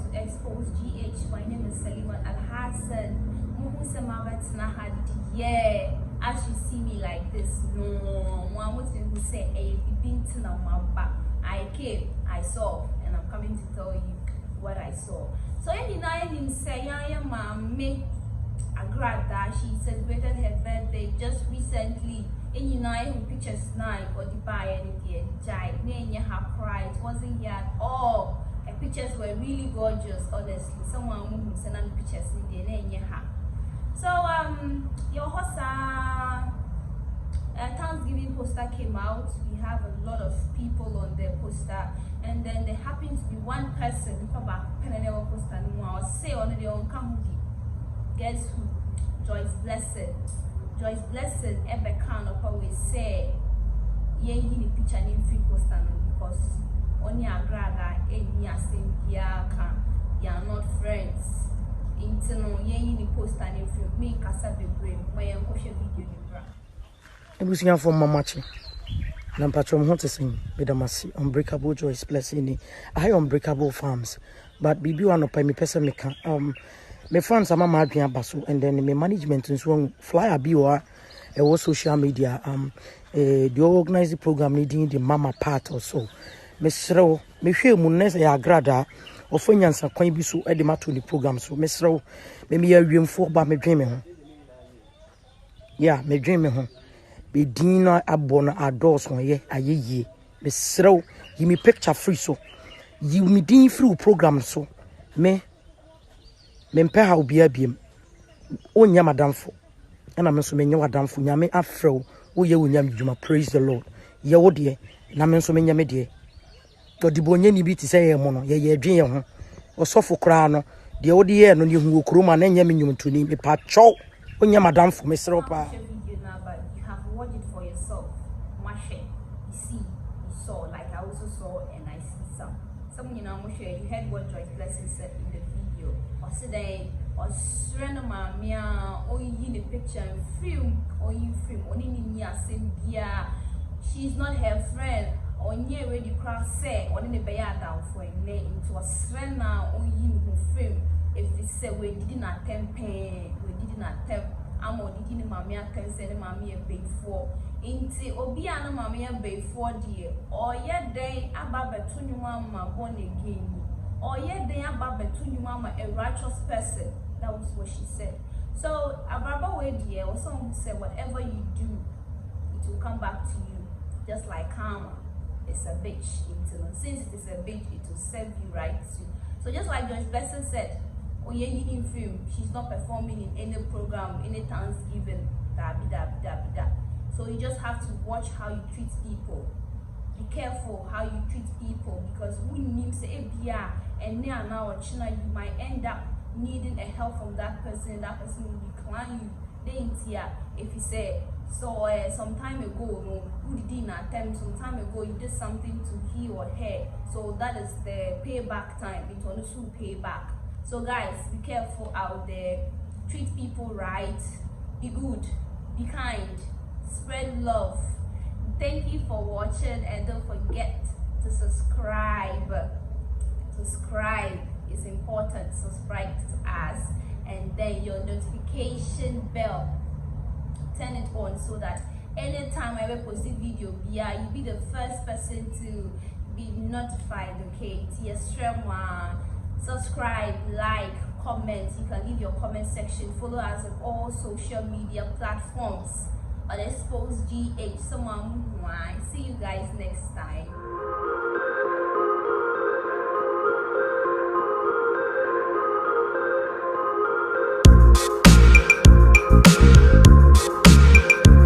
to Xposed GH. My name is Salima Al-Hassan. Yeah, as you see me like this, no one would say, hey, you've been to I came, I saw, and I'm coming to tell you what I saw. So any night him say, me Agradaa, she celebrated her birthday just recently. Any night pictures night or the buy anything, jive, her cry, it wasn't here at all. Her pictures were really gorgeous, honestly. Someone who sent them pictures in the her. So your hossa Thanksgiving poster came out. We have a lot of people on the poster, and then there happens to be one person who about Penanel poster or say on the own Kamudi. Guess who? Joyce Blâst. Joyce Blâst ever can always say ye the picture in free poster because only Agradaa any same can you are not friends. Internal ye the poster in free me kasa be brain my video ni bra. Ebusian from Mamachi. Nampatrom want to sing with a massive unbreakable Joyce Blâst. I unbreakable farms, but bibi one of me person me can my friends are my basu and then my management and so flyer be or social media the organize the program needing the mama part or so. Mesro me feel munnes Agradaa or finance and coin be so edema to the program so mesro me a room for ba me dream yeah me dream home be dinner abona adults on ye aye mesro give me picture free so you me din free program so me mempe ha obi abiem onya madamfo na me so menye wadamfo nyame afrew wo ye wonya medjuma praise the lord ye wo de na me so menye me de odibonye ni bi ti say ye mo no ye adwen ye ho osofo kra no de wo de ye no ne hu okroma na nya me nyumtuni me pa chow onya madamfo me sero pa. You heard what Joyce Blâst said in the video. Or today, or surrender my mia, or you in the picture and film, or you film, or in the same gear. She's not her friend, or near where the crowd say, or in the bayard down for a name into a surrender, or you who film. If they say we didn't attempt pain, we didn't attempt, I'm or didn't mammy attempt sending mammy a big for. Inti obiana mammy a big for dear, or yet day about between you mamma born again. Or yet they are between you mama a righteous person. That was what she said. So Abraba way dear or someone who said whatever you do, it will come back to you. Just like karma. It's a bitch. Since it is a bitch, it will serve you right too. So just like Joyce Blâst said, oh yeah, you in film, she's not performing in any program, any Thanksgiving, So you just have to watch how you treat people. Be careful how you treat people because we need to and now you might end up needing a help from that person will decline you. Then if you say so some time ago no who did not attempt some time ago you did something to he or her, so that is the payback time. It's only soon payback. So guys, be careful out there, treat people right, be good, be kind, spread love. Thank you for watching and don't forget to subscribe. Subscribe is important. Subscribe to us and then your notification bell, turn it on so that anytime I ever post a video, you'll be the first person to be notified. Okay, subscribe, like, comment. You can leave your comment section. Follow us on all social media platforms on Xposed GH. See you guys next time.